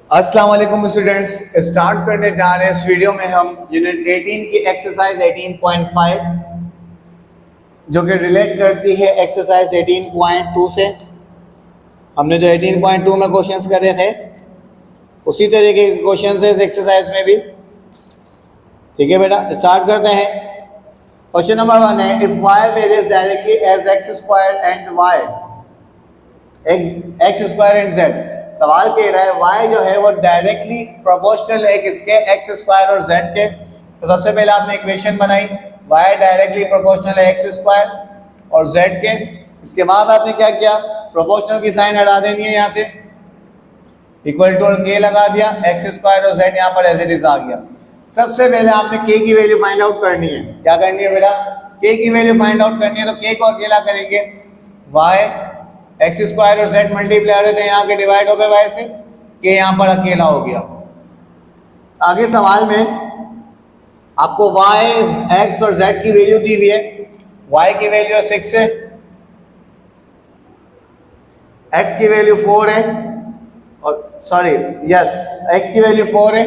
अस्सलाम वालेकुम students, start करने जा रहे हैं इस वीडियो में हम यूनिट 18 की एक्सरसाइज 18.5 जो कि रिलेट करती है एक्सरसाइज 18.2 से। हमने जो 18.2 में क्वेश्चंस करे थे उसी तरीके के क्वेश्चंस है इस एक्सरसाइज में भी। ठीक है बेटा, स्टार्ट करते हैं। क्वेश्चन नंबर 1 है, if y varies directly as x square and y x square and z। सवाल कह रहा है y जो है वो डायरेक्टली प्रोपोर्शनल है किसके, x स्क्वायर और z के। तो सबसे पहले आपने इक्वेशन बनाई, y डायरेक्टली प्रोपोर्शनल है x स्क्वायर और z के। इसके बाद आपने क्या किया, प्रोपोर्शनल की साइन हटा देनी है, यहाँ से इक्वल टू और k लगा दिया, x स्क्वायर और z यहाँ पर एज इट इज आ गया। सबसे पहले आपने k की वैल्यू फाइंड आउट करनी है। क्या करनी है बेटा, k की वैल्यू फाइंड आउट करनी है। तो k को अकेला करेंगे, y एक्स स्क्वायर और जेड मल्टीप्लाई होते हैं, यहाँ के डिवाइड हो गए y से, के यहाँ पर अकेला हो गया। आगे सवाल में आपको y, x और z की वैल्यू दी हुई है। y की वैल्यू 6 है, x की वैल्यू 4 है, और सॉरी यस x की वैल्यू 4 है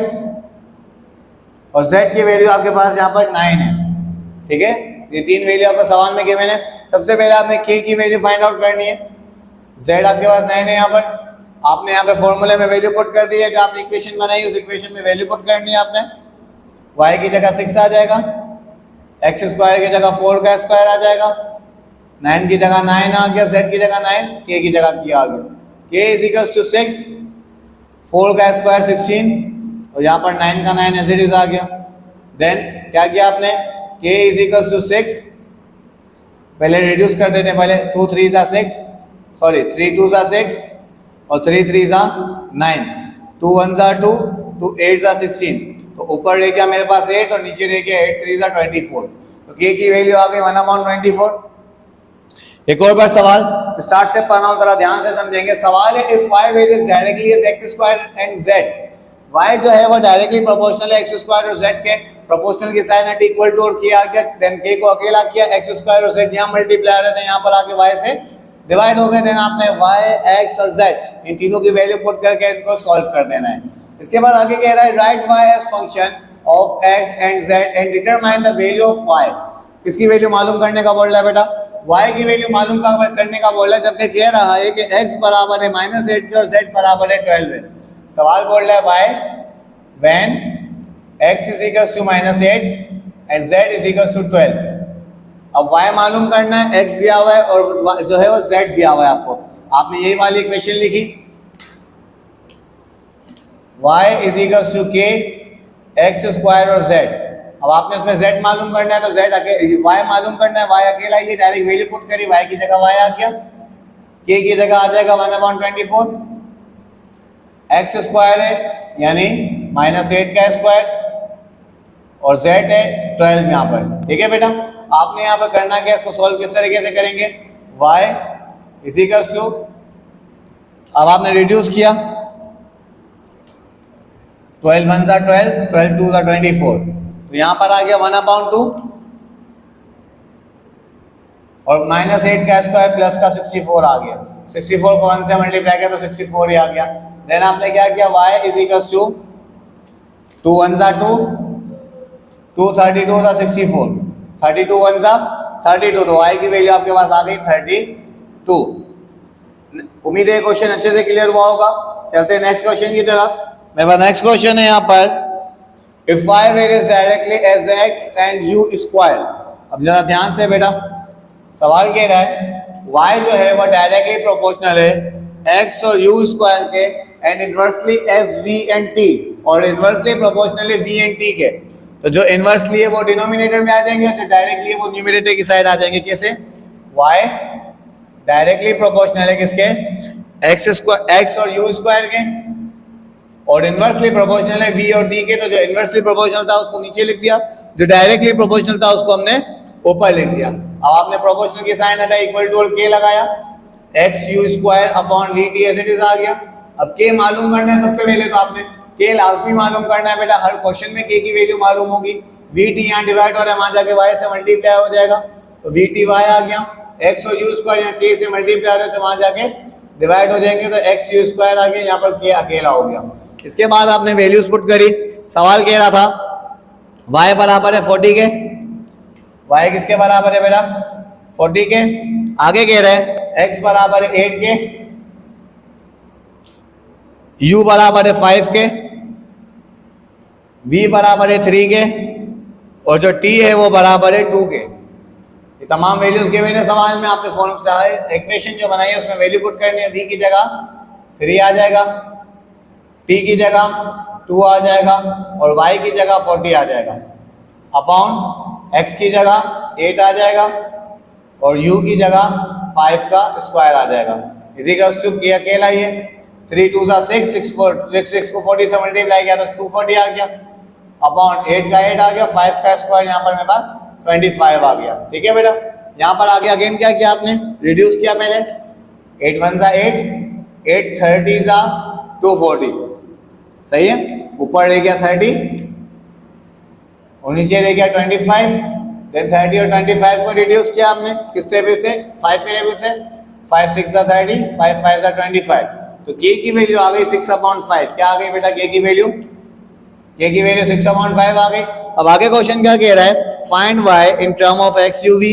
और z की वैल्यू आपके पास यहाँ पर 9 है। ठीक है, ये तीन वैल्यू आपको सवाल में गिवन है। सबसे पहले आपने k की वैल्यू फाइंड आउट करनी है। z आपके पास 9 है, यहाँ पर आपने यहाँ पे फॉर्मूले में वैल्यू पुट कर दी है। जो आपने इक्वेशन बनाई उस इक्वेशन में वैल्यू पुट करनी है आपने। y की जगह 6 आ जाएगा, x स्क्वायर की जगह 4 का स्क्वायर आ जाएगा, 9 की जगह 9 आ गया, z की जगह 9, k की जगह k आ गया। k इज इक्वल्स टू 6, 4 का स्क्वायर 16 और यहाँ पर 9 का 9 एज इट इज आ गया। देन क्या किया आपने, k इज इक्वल्स टू 6, पहले रिड्यूस कर देते हैं, पहले 2 3 जा 6, सॉरी 3 2 जा 6 और 3 3 जा 9, 2 1 जा 2, 2 8 जा 16। तो ऊपर रह गया मेरे पास 8 और नीचे रह गया 8 3 जा 24। तो k की वैल्यू आ गई 1/24। एक और बार सवाल स्टार्ट से पढ़ना हो, जरा ध्यान से समझेंगे। सवाल है, if y varies directly as x square and z। y जो है वो डायरेक्टली प्रोपोर्शनल है x स्क्वायर और z के। प्रोपोर्शनल की साइन हट इक्वल टू और k आ गया, देन k को अकेला किया, x स्क्वायर और z यहाँ मल्टीप्लाई रहते हैं, यहाँ पर आके y से डिवाइड हो गए। देन आपने y, x और z इन तीनों की वैल्यू पुट करके इनको सॉल्व कर देना है। इसके बाद आगे कह रहा है, right y as function of x and z and determine the value of y। किसकी वैल्यू मालूम करने का बोल रहा है बेटा, y की वैल्यू मालूम करने का बोल रहा है, जबकि कह रहा है कि x बराबर है -8 के और z बराबर है 12 है। सवाल बोल रहा है y when x is equals to -8 and z is equals to 12। अब y मालूम करना है, x दिया हुआ है और जो है वो z दिया हुआ है आपको। आपने यही वाली इक्वेशन लिखी, y is equals to k x square और z। अब आपने इसमें z मालूम करना है, तो y मालूम करना है, y अकेला ही डायरेक्ट वैल्यू पुट करी, y की जगह y आ गया, k की जगह आ जाएगा 1/24। x स्क्वायर है यानी -8 का स्क्वायर और z है 12 यहाँ पर। ठीक है बेटा, आपने यहाँ पर करना क्या, इसको सॉल्व किस तरीके से करेंगे, y इज इक्वल्स टू, अब आपने रिड्यूस किया, 12 1 जा 12, 12 2 जा 24, तो यहाँ पर आ गया 1/2 और -8 का स्क्वायर प्लस का 64 आ गया। 64 को 1 से मल्टीप्लाई किया तो 64 ही आ गया। देन आपने क्या किया, y इज इक्वल्स टू 2 1 जा 2, 2 32 जा 64, 32 1 जा 32, तो y की वैल्यू आपके पास आ गई 32। उम्मीद है क्वेश्चन अच्छे से क्लियर हुआ होगा। चलते हैं नेक्स्ट क्वेश्चन की तरफ। मेरे पास नेक्स्ट क्वेश्चन है यहाँ पर, if y varies directly as x and u square. अब जरा ध्यान से बेटा, सवाल कह रहा है y जो है वो डायरेक्टली प्रोपोर्शनल है x और u स्क्वायर के and inversely as v and t, और इनवर्सली प्रोपोर्शनल है v एंड t के। तो जो इनवर्सली है वो डिनोमिनेटर में आ जाएंगे, जो डायरेक्टली है वो न्यूमरेटर की साइड आ जाएंगे। कैसे, y डायरेक्टली प्रोपोर्शनल है किसके, x और u स्क्वायर के, और इनवर्सली प्रोपोर्शनल है v और t के। तो जो इनवर्सली प्रोपोर्शनल था उसको नीचे लिख दिया, जो डायरेक्टली प्रोपोर्शनल था उसको हमने ऊपर लिख दिया। अब आपने प्रोपोर्शनल की साइन हटा इक्वल टू और k लगाया, x u square upon v t as it is आ गया। अब k मालूम करना है, सबसे पहले तो आपने k लाजमी मालूम करना है बेटा, हर क्वेश्चन में k की वैल्यू मालूम होगी। v t यहाँ डिवाइड हो रहा है, वहां जाके y से मल्टीप्लाई हो जाएगा, तो v t y आ गया, x और u स्क्वायर यहाँ k से मल्टीप्लाई हो रहा है तो वहां जाके डिवाइड हो जाएंगे, तो x u स्क्वायर आ गया, यहाँ पर k अकेला हो गया। इसके बाद आपने वैल्यूज पुट करी। सवाल कह रहा था y बराबर है 40 के, y किसके बराबर है बेटा 40 के। आगे कह रहा है x बराबर है 8 के, u बराबर है 5 के, v बराबर है 3 के, और जो t है वो बराबर है 2 के। ये तमाम वैल्यूज के मैंने सवाल में आपने फॉर्म इक्वेशन जो बनाई है उसमें वैल्यू पुट करनी है। v की जगह 3 आ जाएगा, t की जगह 2 आ जाएगा, और y की जगह 40 आ जाएगा, अपॉन x की जगह 8 आ जाएगा, और u की जगह 5 का स्क्वायर आ जाएगा। इसी का किया अकेला ही है। 3 2 6, 6 को 40 से मल्टीप्लाई किया तो 240 आ गया, अपॉन 8 का 8 आ गया, 5 का स्क्वायर यहाँ पर मेरे पास 25 आ गया। ठीक है बेटा, यहाँ पर आगे अगेन क्या किया आपने, रिड्यूस किया पहले। 8 1 8, 8 30 240, सही है। ऊपर रह गया 30 और नीचे रह गया 25। देन 30 और 25 को रिड्यूस किया आपने किस टेबल से, 5 के टेबल से। 5 6 30, 5 5 25, तो k की वैल्यू आ गई 6/5। क्या आ गई बेटा k की वैल्यू, k की वैल्यू 6/5 आ गई। अब आगे क्वेश्चन क्या कह रहा है, find y in term of x u v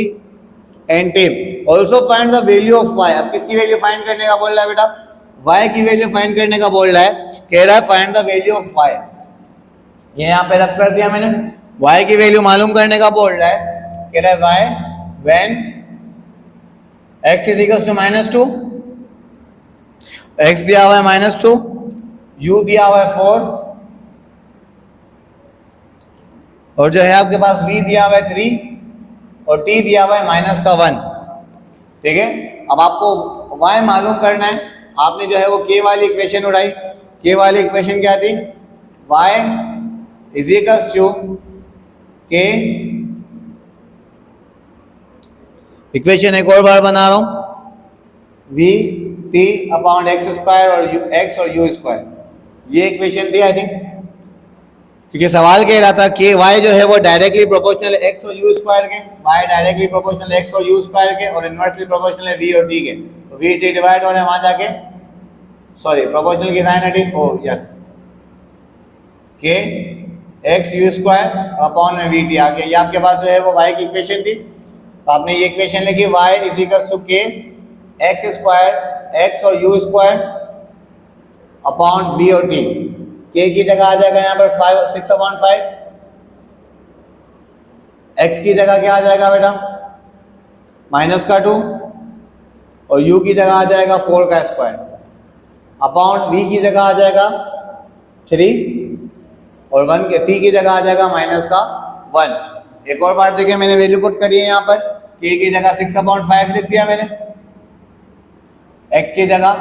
and t, also find the value of y। अब किसकी वैल्यू फाइंड करने का बोल रहा है बेटा, y की वैल्यू फाइंड करने का बोल रहा है। कह रहा है find the value of y, ये यहाँ पे रब कर दिया मैंने। y की वैल्यू मालूम करने का बोल रहा है। कह रहा है y when x is equal to -2, x दिया हुआ है -2, u दिया हुआ है 4, और जो है आपके पास v दिया हुआ है 3, और t दिया हुआ है -1। ठीक है, अब आपको y मालूम करना है। आपने जो है वो k वाली इक्वेशन उड़ाई। k वाली इक्वेशन क्या थी, y is equal to k, equation एक और बार बना रहा हूं, v t upon x square और x और u स्क्वायर, ये इक्वेशन थी आई थिंक। क्योंकि सवाल कह रहा था कि y जो है वो डायरेक्टली प्रोपोर्शनल है x और u स्क्वायर के, y डायरेक्टली प्रोपोर्शनल है x और u स्क्वायर के, और इनवर्सली प्रोपोर्शनल है v और t के। तो v t डिवाइड हो रहे हैं वहां जाके, सॉरी प्रोपोर्शनल की साइन हटी, ओ yes, k x u square upon में v t आ गया। ये आपके पास जो है वो y की इक्वेशन थी। तो आपने ये इक्वेशन लिखी y is equal to k x square, x और u स्क्वायर अपॉन v और t। k की जगह आ जाएगा यहाँ पर 6/5, x की जगह क्या आ जाएगा बेटा -2, और u की जगह आ जाएगा 4 का स्क्वायर, अपॉन v की जगह आ जाएगा 3, और 1 के t की जगह आ जाएगा -1। एक और बात देखिए, मैंने वैल्यू पुट करी है यहाँ पर, k की जगह 6/5 लिख दिया मैंने, x की जगह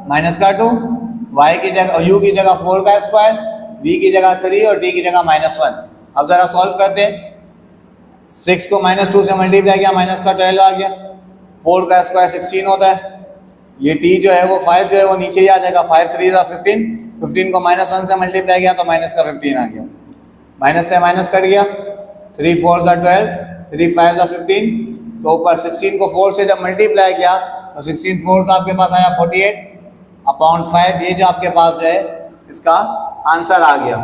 -2, y की जगह, u की जगह 4 का स्क्वायर, v की जगह 3 और t की जगह -1। अब जरा सॉल्व करते हैं। 6 को -2 से मल्टीप्लाई किया, -12 आ गया, 4 का स्क्वायर 16 होता है। ये t जो है वो 5 जो है वो नीचे ही आ जाएगा, 5 3 15, 15 को -1 से मल्टीप्लाई किया तो -15 आ गया, माइनस से माइनस कट गया, 3 4 12, 3 5 15, तो ऊपर 16 को 4 से जब मल्टीप्लाई किया तो 16 4 आपके पास आया 48 अपॉन 5। ये जो आपके पास है इसका आंसर आ गया।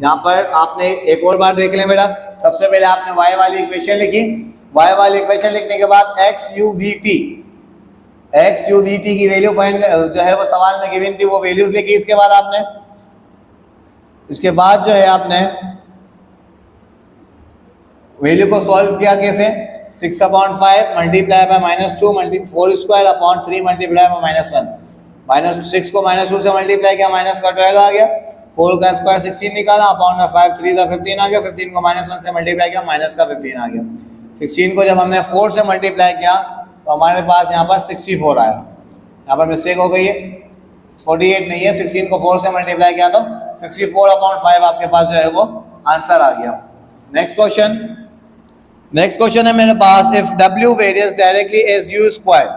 यहाँ पर आपने एक और बार देख लें बेटा, सबसे पहले आपने y वाली इक्वेशन लिखी, y वाली इक्वेशन लिखने के बाद x u v t की वैल्यू फाइंड जो है वो सवाल में गिवन थी, वो वैल्यूज लिखी। इसके बाद आपने जो है आपने वैल्यू को सॉल्व किया कैसे, 6/5 multiply by -2 4 square upon 3 multiply by -1, -6 को -2 से मल्टीप्लाई किया, -12 आ गया, 4 का स्क्वायर 16 निकाला, अपॉन में 5 3 15 आ गया, 15 को -1 से मल्टीप्लाई किया, -15 आ गया। 16 को जब हमने 4 से मल्टीप्लाई किया तो हमारे पास यहाँ पर 64 आया। यहाँ पर मिस्टेक हो गई है, 48 नहीं है, 16 को 4 से मल्टीप्लाई किया तो 64/5 आपके पास जो है वो आंसर आ गया। नेक्स्ट क्वेश्चन है मेरे पास, if w varies directly as u square.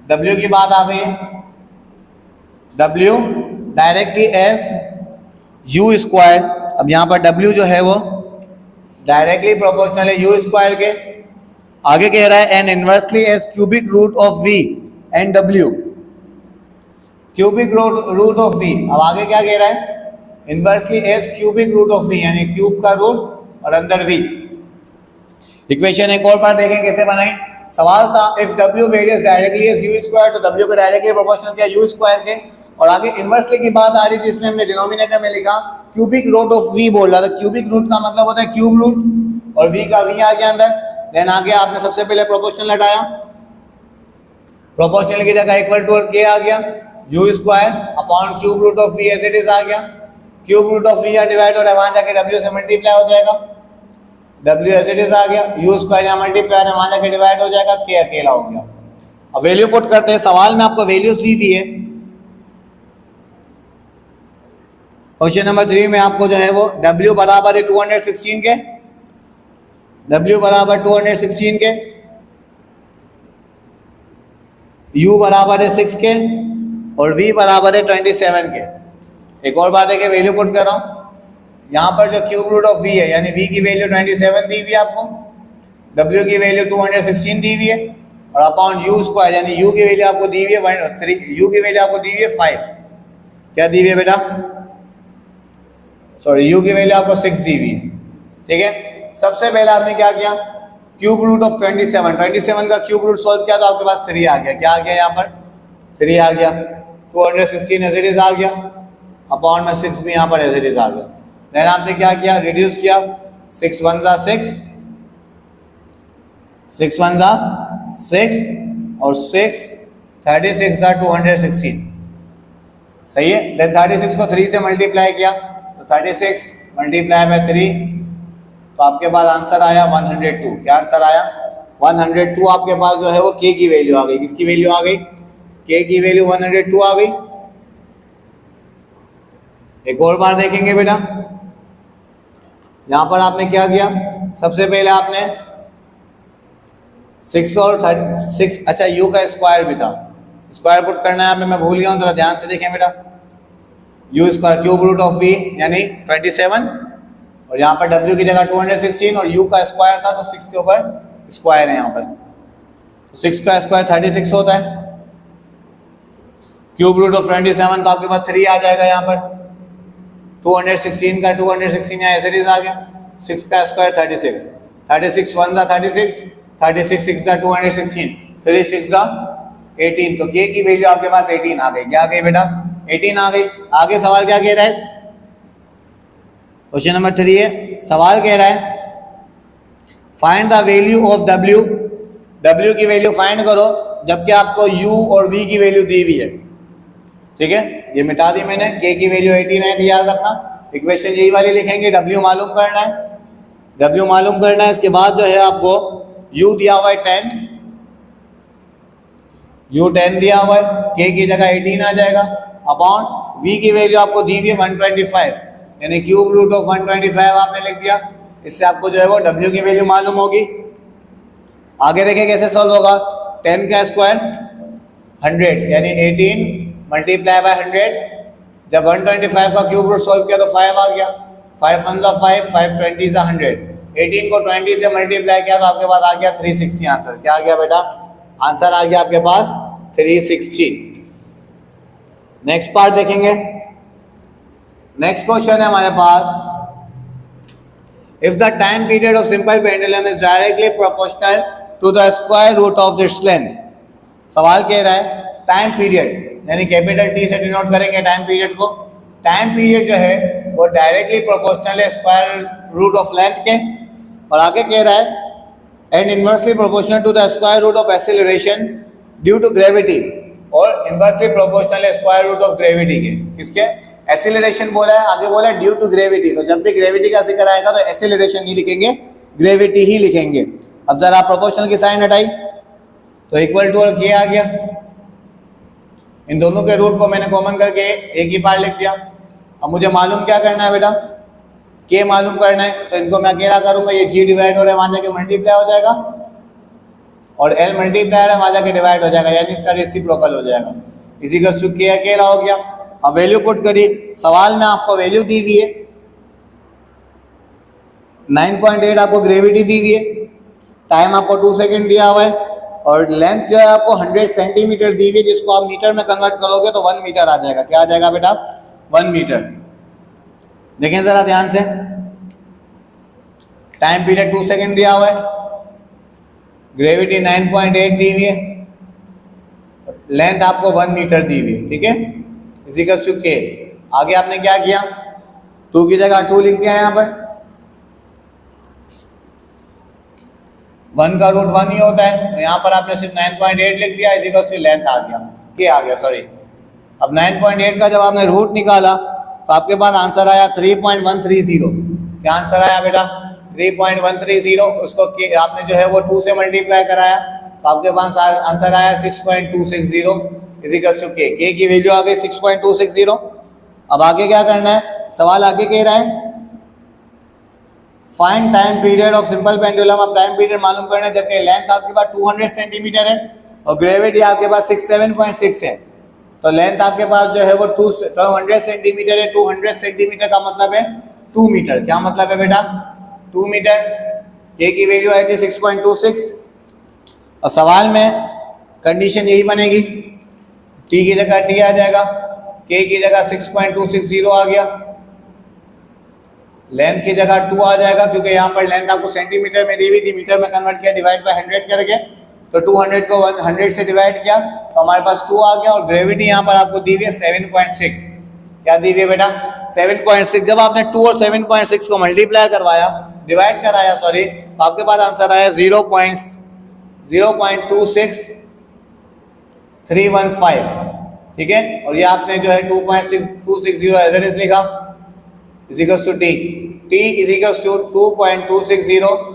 w की बात आ गई है, w directly as u square. अब यहाँ पर w जो है वो डायरेक्टली प्रोपोर्शनल है u स्क्वायर के। आगे कह रहा है and inversely as cubic root of v and w, cubic root of v। अब आगे क्या कह रहा है, inversely as cubic root of V, यानी क्यूब का रूट और अंदर वी। इक्वेशन एक और बार देखें कैसे बनाई। सवाल था if W varies directly as U square, तो W को डायरेक्टली प्रोपोर्शनल किया U स्क्वायर के, और आगे इनवर्सली की बात आ रही थी इसलिए हमने डिनोमिनेटर में लिखा क्यूबिक रूट ऑफ V बोल रहा था। क्यूबिक रूट का मतलब होता है क्यूब रूट, और V का V आ गया अंदर। देन आगे आपने सबसे पहले प्रोपोर्शनल हटाया, प्रोपोर्शनल की जगह इक्वल टू K आ गया, U square upon cube root of V as it is आ गया। क्यूब रूट ऑफ V या डिवाइड हो रहा है, वहां जाके W से मल्टीप्लाई हो जाएगा, W एज इट इज आ गया, U स्क्वायर या मल्टीप्लाई है वहां जाके डिवाइड हो जाएगा, K अकेला हो गया। अब वैल्यू पुट करते हैं। सवाल में आपको वैल्यूज दी थी है। क्वेश्चन नंबर 3 में आपको जो है वो W बराबर है 216 के, W बराबर 216 के, U बराबर है 6 के, और V बराबर है 27 के। एक और बात है कि वैल्यू पुट कर रहा हूं, यहाँ पर जो क्यूब रूट ऑफ V है यानी V की वैल्यू 27 दी हुई है आपको, W की वैल्यू 216 दी हुई है, और अपॉन U स्क्वायर यानी U की वैल्यू आपको दी हुई है 3, U की वैल्यू आपको दी हुई है 5। क्या दी हुई है बेटा? सॉरी, U की वैल्यू आपको 6 दी हुई है। ठीक है, सबसे पहले आपने क्या किया, क्यूब रूट ऑफ 27 का क्यूब रूट सॉल्व किया तो आपके पास 3 आ गया। क्या आ गया? यहाँ पर 3 आ गया, 216 एज इट इज आ गया, अपॉन में 6 भी यहाँ पर एज इट इज आ गया। देन आपने क्या किया, रिड्यूस किया, 6 1 जा 6, 6 1 जा 6, और 6 36 जा 216, सही है। देन 36 को 3 से मल्टीप्लाई किया तो 36 मल्टीप्लाई बाय 3, तो आपके पास आंसर आया 102। क्या आंसर आया? 102। आपके पास जो है वो K की वैल्यू आ गई। किसकी वैल्यू आ गई? K की वैल्यू 102 आ गई। एक और बार देखेंगे बेटा, यहां पर आपने क्या किया, सबसे पहले आपने 6 और 36, अच्छा U का स्क्वायर भी था, स्क्वायर पुट करना है यहाँ पे, मैं भूल गया हूँ, जरा ध्यान से देखें बेटा। U square cube root of V यानी 27, और यहाँ पर W की जगह 216, और U का स्क्वायर था तो 6 के ऊपर स्क्वायर है यहाँ पर, तो 6 का स्क्वायर 36 होता है। क्यूब रूट ऑफ 27 तो आपके पास 3 आ जाएगा यहाँ पर, 216 का 216 यहाँ एज इट इज आ गया, 6 का स्क्वायर 36, 36 1 जा 36, 36 6 जा 216, 3 6 जा 18, तो K की वैल्यू आपके पास 18 आ गई। क्या आ गई बेटा? 18 आ गई। आगे सवाल क्या कह रहा है? क्वेश्चन नंबर 3 है, सवाल कह रहा है find the value of W, W की वैल्यू फाइंड करो जबकि आपको U और V की वैल्यू दी हुई है। ठीक है, ये मिटा दी मैंने, K की वैल्यू 18 है, याद रखना। इक्वेशन यही वाली लिखेंगे, W मालूम करना है, W मालूम करना है। इसके बाद जो है आपको U दिया हुआ है 10, U 10 दिया हुआ है, K की जगह 18 आ जाएगा, अपॉन V की वैल्यू आपको दी हुई है 125, यानी क्यूब रूट ऑफ 125 आपने लिख दिया। इससे आपको जो है वो W की वैल्यू मालूम होगी। आगे देखें कैसे सॉल्व होगा। 10 का स्क्वायर 100 यानी 18 मल्टीप्लाई बाय 100, जब 125 का क्यूब रूट सॉल्व किया तो 5 आ गया, 5 1 जा 5, 5 20 जा 100, 18 को 20 से मल्टीप्लाई किया तो आपके पास आ गया 360 आंसर। क्या आ गया बेटा? आंसर आ गया आपके पास 360। नेक्स्ट पार्ट देखेंगे। नेक्स्ट क्वेश्चन है हमारे पास, if the time period of simple pendulum is directly proportional to the square root of its length. सवाल कह रहा है टाइम पीरियड यानी कैपिटल T से डिनोट करेंगे टाइम पीरियड को। टाइम पीरियड जो है वो डायरेक्टली प्रोपोर्शनल है स्क्वायर रूट ऑफ लेंथ के, और आगे कह रहा है and inversely proportional to the square root of acceleration due to gravity, और इनवर्सली प्रोपोर्शनल है स्क्वायर रूट ऑफ ग्रेविटी के। किसके? एक्सेलरेशन बोला है, आगे बोला है ड्यू टू ग्रेविटी, तो जब भी ग्रेविटी का जिक्र आएगा तो एक्सेलरेशन नहीं लिखेंगे, ग्रेविटी ही लिखेंगे। अब जरा प्रोपोर्शनल की साइन हटाई तो इक्वल टू और K आ गया, इन दोनों के रूट को मैंने कॉमन करके एक ही पार्ट लिख दिया। अब मुझे मालूम क्या करना है बेटा? K मालूम करना है, तो इनको मैं अकेला करूंगा, ये G डिवाइड हो रहा है वहां जाके मल्टीप्लाई हो जाएगा, और L मल्टीप्लाई है वहां जाके डिवाइड हो जाएगा, यानी इसका रेसिप्रोकल हो जाएगा। इसी का चुप K अकेला हो गया। अब वैल्यू पुट करी, सवाल में आपको वैल्यू दी हुई है 9.8, आपको ग्रेविटी दी हुई है, टाइम आपको 2 सेकेंड दिया हुआ है, और लेंथ जो है आपको 100 सेंटीमीटर दी हुई है, जिसको आप मीटर में कन्वर्ट करोगे तो 1 मीटर आ जाएगा। क्या आ जाएगा बेटा? 1 मीटर। देखें जरा ध्यान से, टाइम पीरियड 2 सेकेंड दिया हुआ है, ग्रेविटी 9.8 दी हुई है, लेंथ आपको 1 मीटर दी हुई है, ठीक है, इजिकल्स टू के। आगे आपने क्या किया, 2 की जगह 2 लिख दिया, यहाँ पर 1 का रूट 1 ही होता है, तो यहाँ पर आपने सिर्फ 9.8 लिख दिया, इजिकल्स टू लेंथ आ गया, के आ गया, सॉरी। अब 9.8 का जब आपने रूट निकाला तो आपके पास आंसर आया 3.130। क्या आंसर आया बेटा, 3.130। उसको आपने जो है वो 2 से मल्टीप्लाई कराया तो आपके पास आंसर आया 6.260 इजिकल्स टू के की वैल्यू आ गई 6.260। अब आगे क्या करना है, सवाल आगे कह रहा है find time period of simple pendulum. अब टाइम पीरियड मालूम करना है, जबकि लेंथ आपके पास 200 सेंटीमीटर है और ग्रेविटी आपके पास 67.6 है, तो लेंथ आपके पास जो है वो 200 सेंटीमीटर है। 200 सेंटीमीटर का मतलब है 2 मीटर। क्या मतलब है बेटा, 2 मीटर। के की वैल्यू आई थी 6.26 और सवाल में कंडीशन यही बनेगी, टी की जगह टी आ जाएगा, के की जगह 6.260 आ गया, लेंथ की जगह 2 आ जाएगा, क्योंकि यहाँ पर लेंथ आपको सेंटीमीटर में दी हुई थी, मीटर में कन्वर्ट किया, डिवाइड बाय 100 करके, तो 200 को 100 से डिवाइड किया तो हमारे पास 2 आ गया। और ग्रेविटी यहाँ पर आपको दी हुई है 7.6। क्या दी हुई है बेटा, 7.6। जब आपने 2 और 7.6 को मल्टीप्लाई करवाया, डिवाइड कराया सॉरी, तो आपके पास आंसर आया 0.02315, ठीक है। और ये आपने जो है 2.6260 एज इट इज लिखा, equals to T, T equals to 2.260।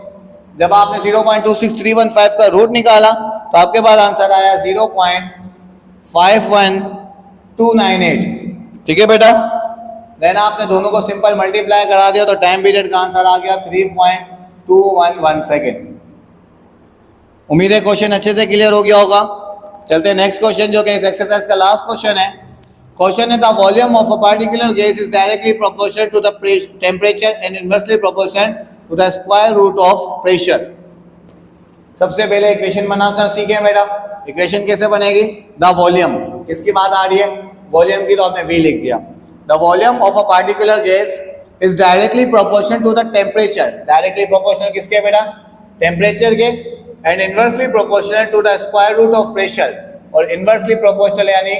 जब आपने 0.26315 का रूट निकाला तो आपके पास आंसर आया 0.51298, ठीक है बेटा। देन आपने दोनों को सिंपल मल्टीप्लाई करा दिया तो टाइम पीरियड का आंसर आ गया 3.211 सेकेंड। उम्मीद है क्वेश्चन अच्छे से क्लियर हो गया होगा। चलते हैं नेक्स्ट क्वेश्चन, जो कि इस एक्सरसाइज का लास्ट क्वेश्चन है। क्वेश्चन है the volume of a particular gas is directly proportional to the temperature and inversely proportional to the square root of pressure. सबसे पहले इक्वेशन बनाना सीखें बेटा। इक्वेशन कैसे बनेगी, द वॉल्यूम, किसकी बात आ रही है, वॉल्यूम की, तो आपने वी लिख दिया। The volume of a particular gas is directly proportional to the temperature, directly proportional किसके बेटा, टेम्परेचर के, and inversely proportional to the square root of pressure, और इनवर्सली प्रोपोर्शनल यानी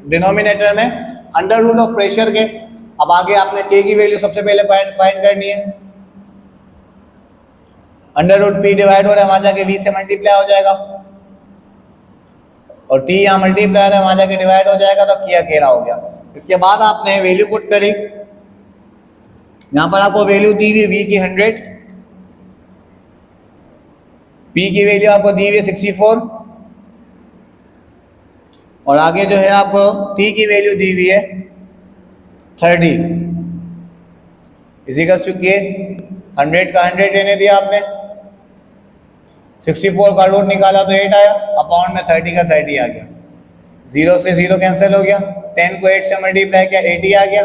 डिनोमिनेटर में अंडर रूट ऑफ प्रेशर के। अब आगे आपने के की वैल्यू सबसे पहले फाइंड करनी है, अंडर रूट पी डिवाइड हो रहा है, वहां जाके वी से मल्टीप्लाई हो जाएगा, और टी यहाँ मल्टीप्लाई हो रहा है, वहां जाके डिवाइड हो जाएगा, तो किया अकेला हो गया। इसके बाद आपने वैल्यू पुट करी, यहां पर आपको वैल्यू दी हुई वी की 100, पी की वैल्यू आपको दी हुई 64, और आगे जो है आपको टी की वैल्यू दी हुई है 30 इजिकल्स टू के। 100 का 100 लेने दिया आपने, 64 का रूट निकाला तो 8 आया, अपॉन में 30 का 30 आ गया, 0 से 0 कैंसिल हो गया, 10 को 8 से मल्टीप्लाई किया 80 आ गया,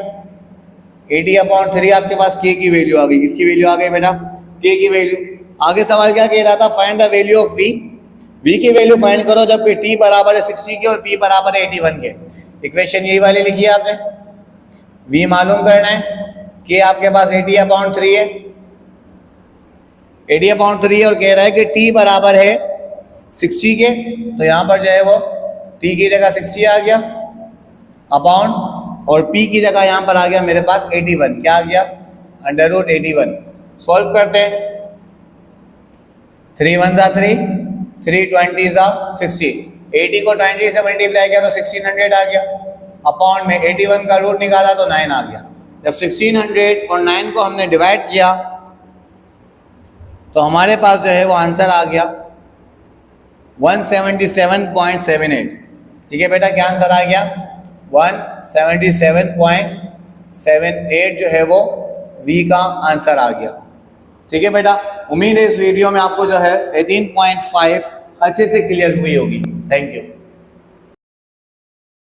80 अपॉन 3 आपके पास के की वैल्यू आ गई। किसकी वैल्यू आ गई बेटा, के की वैल्यू। आगे सवाल क्या कह रहा था, find the value of V, V की वैल्यू फाइंड करो जबकि टी बराबर है 60 के और पी बराबर है 81 के। इक्वेशन यही वाली लिखी है आपने, वी मालूम करना है, के आपके पास 80/3 है, 80/3 और कह रहा है कि टी बराबर है 60 के, तो यहाँ पर जो है वो टी की जगह 60 आ गया अपॉन, और पी की जगह यहाँ पर आ गया मेरे पास 81। क्या आ गया, अंडर रूट 81। सॉल्व करते हैं, 3 1 3, 3 20 60, 80 को 20 से मल्टीप्लाई किया तो 1600 आ गया, अपॉन में 81 का रूट निकाला तो 9 आ गया। जब 1600 और 9 को हमने डिवाइड किया तो हमारे पास जो है वो आंसर आ गया 177.78। ठीक है बेटा, क्या आंसर आ गया, 177.78 जो है वो वी का आंसर आ गया। ठीक है बेटा, उम्मीद है इस वीडियो में आपको जो है 18.5 अच्छे से क्लियर हुई होगी। Thank you.